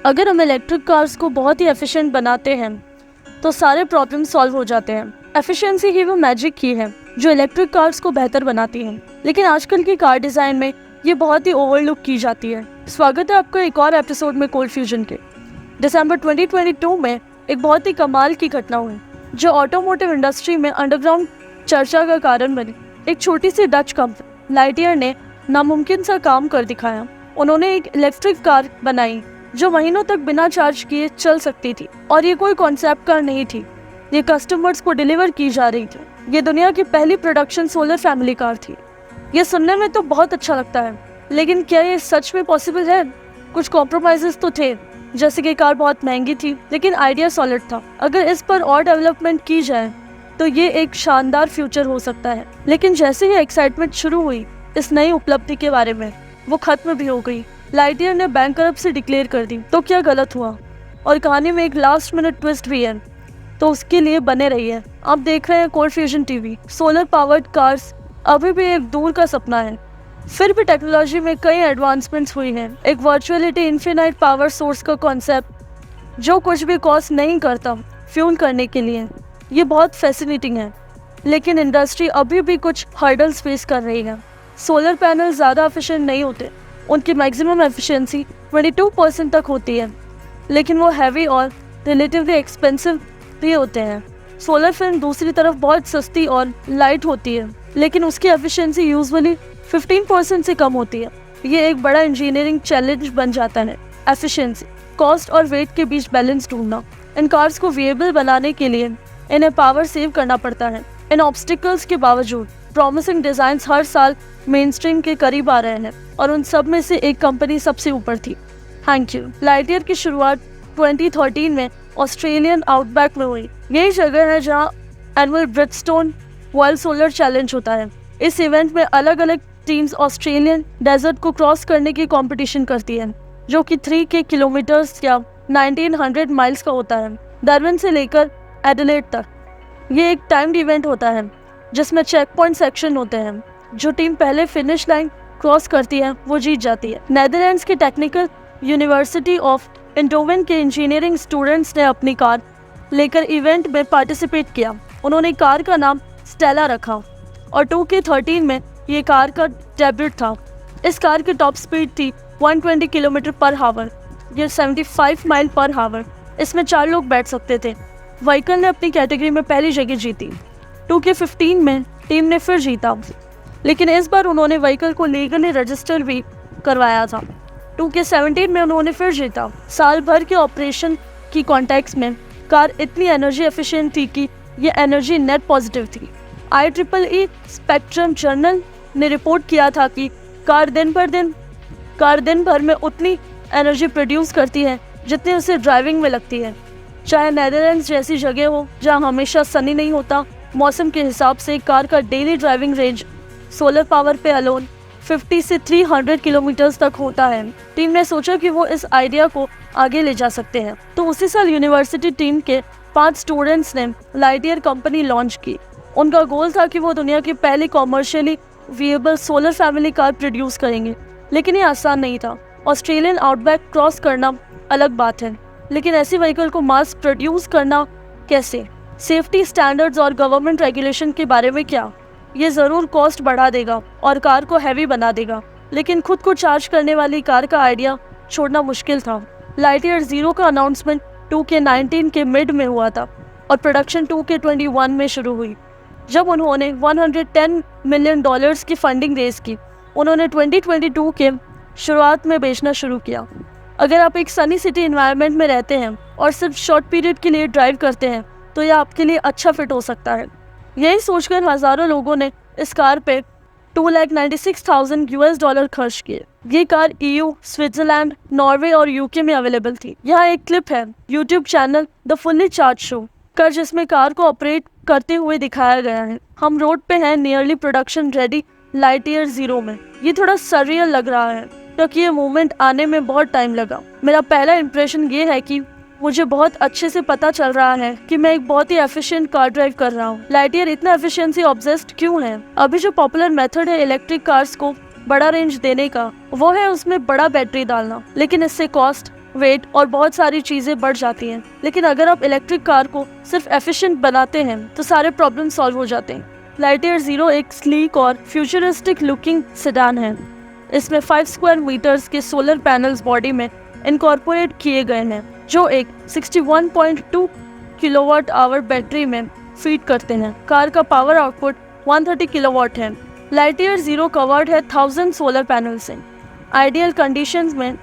अगर हम electric cars को बहुत ही एफिशिएंट बनाते हैं तो सारे प्रॉब्लम सॉल्व हो जाते हैं। एफिशिएंसी ही वो मैजिक की है जो इलेक्ट्रिक कार्स को बेहतर बनाती है, लेकिन आजकल की कार डिज़ाइन में ये बहुत ही ओवरलुक की जाती है। स्वागत है आपका एक और एपिसोड में कोल्ड फ्यूजन के। दिसंबर 2022 में एक बहुत ही कमाल की घटना हुई जो ऑटोमोटिव इंडस्ट्री में अंडरग्राउंड चर्चा का कारण बनी। एक छोटी सी डच कंपनी लाइटियर ने नामुमकिन सा काम कर दिखाया। उन्होंने एक इलेक्ट्रिक कार बनाई जो महीनों तक बिना चार्ज किए चल सकती थी, और ये कोई कॉन्सेप्ट कार नहीं थी, ये कस्टमर्स को डिलीवर की जा रही थी। ये दुनिया की पहली प्रोडक्शन सोलर फैमिली कार थी। ये सुनने में तो बहुत अच्छा लगता है, लेकिन क्या ये सच में पॉसिबल है? कुछ कॉम्प्रोमाइजेस तो थे, जैसे कि कार बहुत महंगी थी, लेकिन आइडिया सॉलिड था। अगर इस पर और डेवलपमेंट की जाए तो ये एक शानदार फ्यूचर हो सकता है। लेकिन जैसे ही एक्साइटमेंट शुरू हुई इस नई उपलब्धि के बारे में, वो खत्म भी हो गई। लाइटियर ने बैंकरप्सी डिक्लेयर कर दी। तो क्या गलत हुआ? और कहानी में एक लास्ट मिनट ट्विस्ट भी है, तो उसके लिए बने रहिए। आप देख रहे हैं cold fusion TV. Solar powered cars अभी भी एक दूर का सपना है, फिर भी टेक्नोलॉजी में कई एडवांसमेंट्स हुई हैं। एक वर्चुअलिटी इन्फिनाइट पावर सोर्स का कॉन्सेप्ट जो कुछ भी कॉस्ट नहीं करता फ्यूल करने के लिए, ये बहुत फैसिनेटिंग है। लेकिन इंडस्ट्री अभी भी कुछ हर्डल्स फेस कर रही है। सोलर पैनल ज़्यादा एफिशिएंट नहीं होते, उनकी मैक्सिमम एफिशिएंसी 22% तक होती है, लेकिन वो हैवी और रिलेटिवली एक्सपेंसिव भी होते हैं। सोलर फिल्म दूसरी तरफ बहुत सस्ती और लाइट होती है, लेकिन उसकी एफिशिएंसी यूजुअली 15% से कम होती है। ये एक बड़ा इंजीनियरिंग चैलेंज बन जाता है। एफिशिएंसी, कॉस्ट और वेट के बीच बैलेंस ढूंढना। इन कार्स को विएबल बनाने के लिए इन्हें पावर सेव करना पड़ता है। इन ऑब्स्टिकल्स के बावजूद प्रॉमिसिंग डिज़ाइंस हर साल मेन स्ट्रीम के करीब आ रहे हैं, और उन सब में से एक कंपनी सबसे ऊपर थी, थैंक यू। लाइटियर की शुरुआत 2013 में ऑस्ट्रेलियन आउटबैक में हुई। यही जगह है जहां annual Bridgestone world solar challenge होता है। इस इवेंट में अलग अलग टीम्स ऑस्ट्रेलियन डेजर्ट को क्रॉस करने की कंपटीशन करती है, जो कि 3 किलोमीटर्स या 1900 माइल्स का होता है, डार्विन से लेकर एडिलेड तक। ये एक टाइम्ड इवेंट होता है जिसमें चेक पॉइंट सेक्शन होते हैं। जो टीम पहले फिनिश लाइन क्रॉस करती है वो जीत जाती है। नेदरलैंड्स के टेक्निकल यूनिवर्सिटी ऑफ इंडोवन के इंजीनियरिंग स्टूडेंट्स ने अपनी कार लेकर इवेंट में पार्टिसिपेट किया। उन्होंने कार का नाम स्टेला रखा, और 2K13 में ये कार का डेब्यूट था। इस कार की टॉप स्पीड थी 120 किलोमीटर पर हावर, ये 75 माइल पर हावर। इसमें 4 लोग बैठ सकते थे। व्हीकल ने अपनी कैटेगरी में पहली जगह जीती। 2K15 में टीम ने फिर जीता, लेकिन इस बार उन्होंने व्हीकल को लीगली रजिस्टर भी करवाया था। 2K17 में उन्होंने फिर जीता। साल भर के ऑपरेशन की कॉन्टेक्स्ट में कार इतनी एनर्जी एफिशिएंट थी कि ये एनर्जी नेट पॉजिटिव थी। IEEE स्पेक्ट्रम जर्नल ने रिपोर्ट किया था कि कार दिन भर में उतनी एनर्जी प्रोड्यूस करती है जितनी उसे ड्राइविंग में लगती है। चाहे नेदरलैंड्स जैसी जगह हो जहाँ हमेशा सनी नहीं होता, मौसम के हिसाब से कार का daily driving range solar power पे अलोन 50 से 300 किलोमीटर्स तक होता है। टीम ने सोचा कि वो इस आइडिया को आगे ले जा सकते हैं, तो उसी साल यूनिवर्सिटी टीम के 5 स्टूडेंट्स ने लाइटियर कंपनी लॉन्च की। उनका गोल था कि वो दुनिया की पहली commercially viable solar family car produce करेंगे, लेकिन ये आसान नहीं था। ऑस्ट्रेलियन आउटबैक क्रॉस करना अलग बात है, लेकिन ऐसी व्हीकल को मास प्रोड्यूस करना कैसे? सेफ्टी स्टैंडर्ड्स और गवर्नमेंट रेगुलेशन के बारे में क्या? ये ज़रूर कॉस्ट बढ़ा देगा और कार को हैवी बना देगा, लेकिन खुद को चार्ज करने वाली कार का आइडिया छोड़ना मुश्किल था। लाइटियर ज़ीरो का अनाउंसमेंट 2K19 के मिड में हुआ था और प्रोडक्शन 2K21 में शुरू हुई। जब उन्होंने $110 मिलियन की फंडिंग रेज की, उन्होंने 2022 के शुरुआत में बेचना शुरू किया। अगर आप एक सनी सिटी इन्वायरमेंट में रहते हैं और सिर्फ शॉर्ट पीरियड के लिए ड्राइव करते हैं, तो यह आपके लिए अच्छा फिट हो सकता है। यही सोचकर हज़ारों लोगों ने इस कार पे $296,000 खर्च किए। ये कार EU, स्विट्जरलैंड, नॉर्वे और UK में अवेलेबल थी। यहाँ एक क्लिप है YouTube channel the fully charge show कर, जिसमें कार को ऑपरेट करते हुए दिखाया गया है। हम रोड पे हैं nearly production ready Lightyear zero में। ये थोड़ा सररियल लग रहा है क्योंकि ये मूवमेंट आने में बहुत टाइम लगा। मेरा पहला इंप्रेशन ये है कि मुझे बहुत अच्छे से पता चल रहा है कि मैं एक बहुत ही एफिशिएंट कार ड्राइव कर रहा हूँ। लाइटियर इतना एफिशिएंसी ऑब्सेस्ड क्यों है? अभी जो पॉपुलर मेथड है इलेक्ट्रिक कार्स को बड़ा रेंज देने का, वो है उसमें बड़ा बैटरी डालना, लेकिन इससे कॉस्ट वेट और बहुत सारी चीज़ें बढ़ जाती हैं। लेकिन अगर आप इलेक्ट्रिक कार को सिर्फ एफिशिएंट बनाते हैं तो सारे प्रॉब्लम सॉल्व हो जाते हैं। लाइटईयर ज़ीरो एक स्लीक और फ्यूचरिस्टिक लुकिंग सेडान है। इसमें 5 स्क्वायर मीटर्स के सोलर पैनल्स बॉडी में इनकॉर्पोरेट किए गए हैं, जो एक 61.2 किलोवाट आवर बैटरी में फीड करते हैं। कार का पावर आउटपुट 130 किलोवाट है। लाइटईयर ज़ीरो कवर्ड है 1000 सोलर पैनल से। आइडियल कंडीशंस में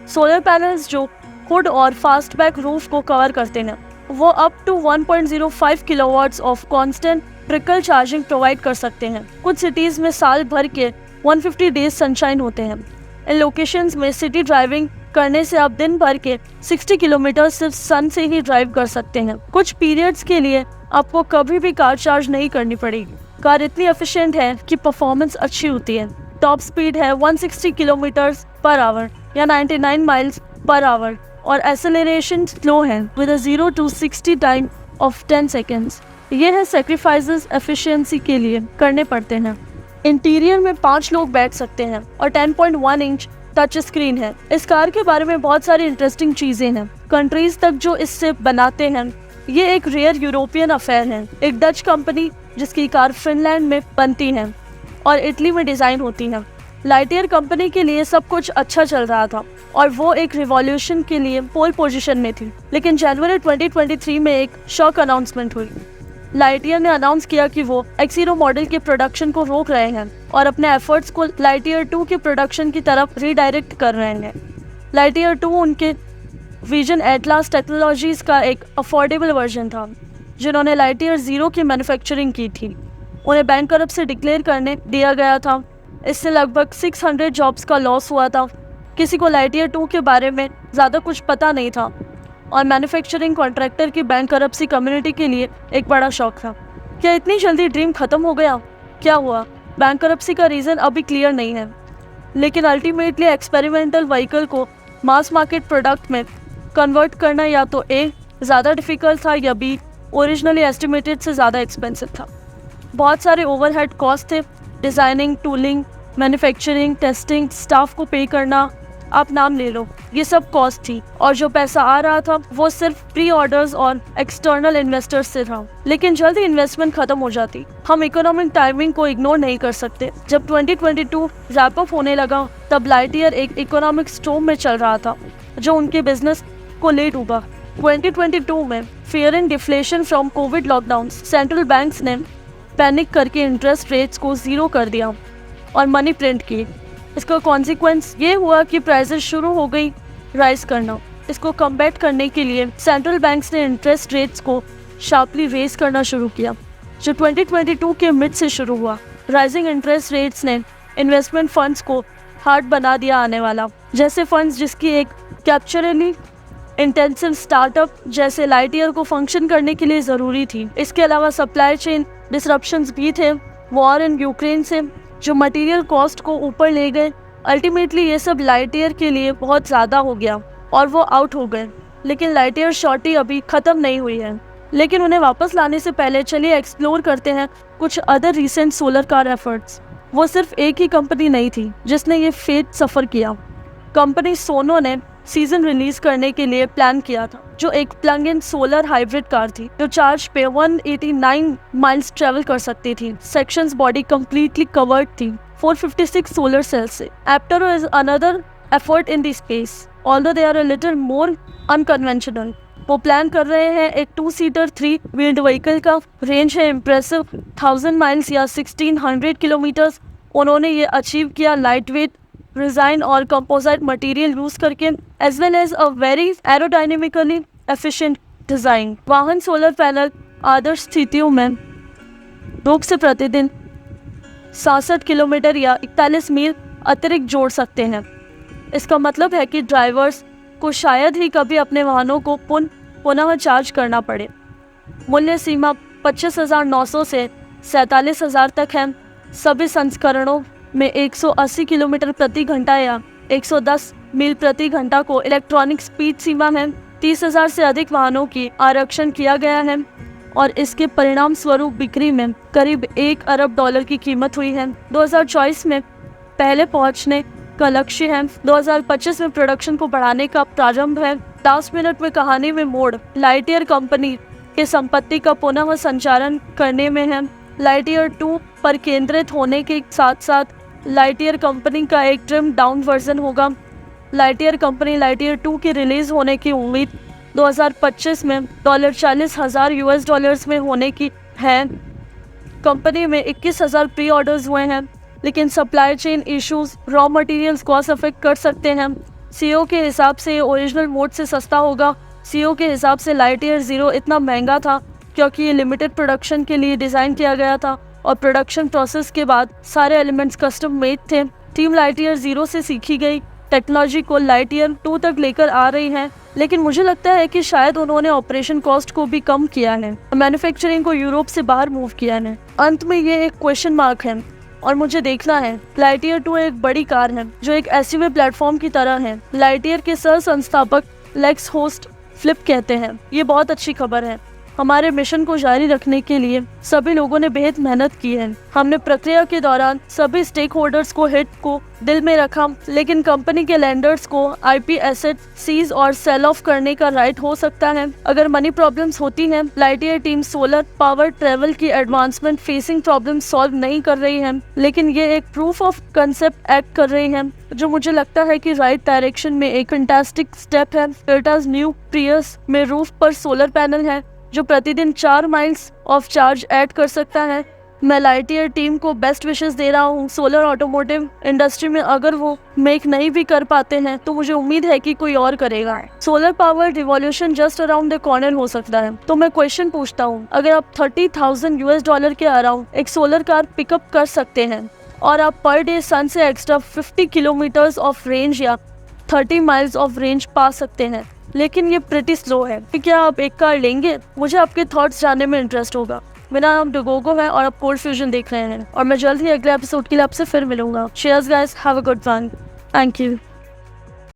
सोलर पैनल्स जो हुड और फास्टबैक रूफ को कवर करते हैं, वो up to 1.05 kilowatts of constant trickle charging provide कर सकते हैं। कुछ सिटीज़ में साल भर के 150 डेज सनशाइन होते हैं। इन लोकेशंस में सिटी ड्राइविंग करने से आप दिन भर के 60 किलोमीटर सिर्फ सन से ही ड्राइव कर सकते हैं। कुछ पीरियड्स के लिए आपको कभी भी कार चार्ज नहीं करनी पड़ेगी। कार इतनी एफिशिएंट है कि परफॉर्मेंस अच्छी होती है। टॉप स्पीड है 160 किलोमीटर्स पर आवर या 99 माइल्स पर आवर और एक्सेलरेशन स्लो है with a 0 to 60 time of 10 seconds. ये है सेक्रीफाइसेस एफिशिएंसी के लिए करने पड़ते हैं। इंटीरियर में 5 लोग बैठ सकते हैं और 10.1 इंच टच स्क्रीन है। इस कार के बारे में बहुत सारी इंटरेस्टिंग चीजें हैं। कंट्रीज तक जो इससे बनाते हैं, ये एक रेयर यूरोपियन अफेयर है। एक डच कंपनी जिसकी कार फिनलैंड में बनती है और इटली में डिजाइन होती है। लाइटईयर कंपनी के लिए सब कुछ अच्छा चल रहा था और वो एक रिवॉल्यूशन के लिए पोल पोजीशन में थी। लेकिन जनवरी 2023 में एक शॉक अनाउंसमेंट हुई। लाइटईयर ने अनाउंस किया कि वो X0 मॉडल के प्रोडक्शन को रोक रहे हैं और अपने एफर्ट्स को लाइटईयर 2 के प्रोडक्शन की तरफ रीडायरेक्ट कर रहे हैं। लाइटईयर 2 उनके विजन एटलास टेक्नोलॉजीज का एक अफोर्डेबल वर्जन था, जिन्होंने लाइटईयर ज़ीरो की मैन्युफैक्चरिंग की थी। उन्हें बैंकरप्ट से डिक्लेयर करने दिया गया था। इससे लगभग 600 जॉब्स का लॉस हुआ था। किसी को लाइटईयर 2 के बारे में ज़्यादा कुछ पता नहीं था और मैन्युफैक्चरिंग कॉन्ट्रैक्टर की बैंकरप्सी कम्युनिटी के लिए एक बड़ा शॉक था। क्या इतनी जल्दी ड्रीम ख़त्म हो गया? क्या हुआ? बैंकरप्सी का रीज़न अभी क्लियर नहीं है, लेकिन अल्टीमेटली एक्सपेरिमेंटल व्हीकल को मास मार्केट प्रोडक्ट में कन्वर्ट करना या तो ए ज़्यादा डिफ़िकल्ट था या बी ओरिजिनली एस्टिमेटेड से ज़्यादा एक्सपेंसिव था। बहुत सारे ओवरहेड कॉस्ट थे, designing, tooling, manufacturing, testing, staff को पे करना, आप नाम ले लो, ये सब कॉस्ट थी। और जो पैसा आ रहा था वो सिर्फ प्री ऑर्डर्स और एक्सटर्नल इन्वेस्टर्स से था। लेकिन जल्दी इन्वेस्टमेंट खत्म हो जाती। हम इकोनॉमिक टाइमिंग को इग्नोर नहीं कर सकते। जब 2022 रैप अप होने लगा तब लाइटईयर एक इकोनॉमिक स्टॉर्म में चल रहा था, जो उनके बिजनेस को ले डूबा। 2022 में fear and deflation from Covid lockdown, central banks ने पैनिक करके इंटरेस्ट रेट्स को ज़ीरो कर दिया और मनी प्रिंट की। इसका कॉन्सिक्वेंस ये हुआ कि प्राइसेस शुरू हो गई राइज करना। इसको कम्बैट करने के लिए सेंट्रल बैंक्स ने इंटरेस्ट रेट्स को शार्पली रेज करना शुरू किया, जो 2022 के मिड से शुरू हुआ। राइजिंग इंटरेस्ट रेट्स ने इन्वेस्टमेंट फंड्स को हार्ड बना दिया आने वाला, जैसे फंड्स जिसकी एक कैप्चरली इंटेंसिव स्टार्टअप जैसे लाइटईयर को फंक्शन करने के लिए ज़रूरी थी। इसके अलावा सप्लाई चेन डिसरप्शंस भी थे, वॉर इन यूक्रेन से, जो मटेरियल कॉस्ट को ऊपर ले गए। अल्टीमेटली ये सब लाइटईयर के लिए बहुत ज़्यादा हो गया और वो आउट हो गए। लेकिन लाइटईयर शॉर्टी अभी ख़त्म नहीं हुई है। लेकिन उन्हें वापस लाने से पहले चलिए एक्सप्लोर करते हैं कुछ other recent solar car efforts. वो सिर्फ एक ही कंपनी नहीं थी जिसने ये फेट सफ़र किया। कंपनी सोनो ने सीजन रिलीज करने के लिए प्लान किया था, जो एक plug in solar hybrid car थी जो चार्ज पे 189 माइल्स ट्रेवल कर सकती थी। सेक्शंस बॉडी कंप्लीटली कवर्ड थी 456 सोलर सेल्स से। Aptera is another effort in this space, although they are a little more unconventional. वो प्लान कर रहे हैं एक 2 सीटर 3 व्हील्ड व्हीकल का। रेंज है इम्प्रेसिव 1000 माइल्स या 1600 किलोमीटर्स। उन्होंने ये अचीव किया लाइट वेट डिजाइन और कंपोजिट मटेरियल यूज करके, as well as a very aerodynamically efficient design. वाहन सोलर पैनल आदर्श स्थितियों में धूप से प्रतिदिन 67 किलोमीटर या 41 मील अतिरिक्त जोड़ सकते हैं। इसका मतलब है कि ड्राइवर्स को शायद ही कभी अपने वाहनों को पुनः चार्ज करना पड़े। मूल्य सीमा 25,900 से 47,000 तक है। सभी संस्करणों में 180 किलोमीटर प्रति घंटा या 110 मील प्रति घंटा को इलेक्ट्रॉनिक स्पीड सीमा है। 30,000 से अधिक वाहनों की आरक्षण किया गया है और इसके परिणाम स्वरूप बिक्री में करीब $1 अरब की कीमत हुई है। 2024 में पहले पहुंचने का लक्ष्य है। 2025 में प्रोडक्शन को बढ़ाने का प्रारंभ है। 10 मिनट में कहानी में मोड़ लाइटईयर कंपनी के संपत्ति का पुनः संचालन करने में है। लाइटईयर 2 पर केंद्रित होने के साथ साथ लाइटईयर कंपनी का एक ट्रिम डाउन वर्जन होगा। लाइटईयर कंपनी लाइटईयर 2 की रिलीज होने की उम्मीद 2025 में $40,000 US में होने की है। कंपनी में 21,000 प्री ऑर्डर्स हुए हैं, लेकिन supply chain issues raw materials cost affect कर सकते हैं। सीईओ के हिसाब से ओरिजिनल मोड से सस्ता होगा। सीईओ के हिसाब से लाइटईयर 0 इतना महंगा था क्योंकि ये लिमिटेड प्रोडक्शन के लिए डिज़ाइन किया गया था और प्रोडक्शन प्रोसेस के बाद सारे एलिमेंट्स कस्टम मेड थे। टीम लाइटईयर 0 से सीखी गई टेक्नोलॉजी को लाइटईयर 2 तक लेकर आ रही है, लेकिन मुझे लगता है कि शायद उन्होंने ऑपरेशन कॉस्ट को भी कम किया है, मैन्युफैक्चरिंग को यूरोप से बाहर मूव किया है। अंत में ये एक क्वेश्चन मार्क है और मुझे देखना है। लाइटईयर 2 एक बड़ी कार है जो एक एसयूवी प्लेटफॉर्म की तरह है। लाइटईयर के सह संस्थापक लेक्स होस्ट फ्लिप कहते हैं, ये बहुत अच्छी खबर है। हमारे मिशन को जारी रखने के लिए सभी लोगों ने बेहद मेहनत की है। हमने प्रक्रिया के दौरान सभी स्टेक होल्डर्स को हित को दिल में रखा, लेकिन कंपनी के लैंडर्स को आईपी एसेट सीज और सेल ऑफ करने का राइट हो सकता है अगर मनी प्रॉब्लम्स होती हैं। लाइटईयर टीम सोलर पावर ट्रेवल की एडवांसमेंट फेसिंग प्रॉब्लम सॉल्व नहीं कर रही है, लेकिन ये एक प्रूफ ऑफ कंसेप्ट एक्ट कर रही है जो मुझे लगता है कि राइट डायरेक्शन में एक फैंटास्टिक स्टेप है। टोयोटा's न्यू प्रियस में रूफ पर सोलर पैनल है जो प्रतिदिन 4 माइल्स ऑफ चार्ज ऐड कर सकता है। मैं लाइटईयर टीम को बेस्ट विशेस दे रहा हूँ। सोलर ऑटोमोटिव इंडस्ट्री में अगर वो मेक नहीं भी कर पाते हैं तो मुझे उम्मीद है कि कोई और करेगा। Solar power revolution just around the corner हो सकता है। तो मैं क्वेश्चन पूछता हूँ, अगर आप $30,000 US के अराउंड एक सोलर कार पिकअप कर सकते हैं और आप पर डे सन से एक्स्ट्रा 50 किलोमीटर्स ऑफ रेंज या 30 माइल्स ऑफ रेंज पा सकते हैं, लेकिन ये प्रिटी स्लो है, तो क्या आप एक कार लेंगे? मुझे आपके थॉट्स जानने में इंटरेस्ट होगा। मेरा नाम डगोगो है और आप कोल्ड फ्यूजन देख रहे हैं और मैं जल्द ही अगले एपिसोड के लिए आपसे फिर मिलूंगा। Cheers guys, have a good one. Thank you.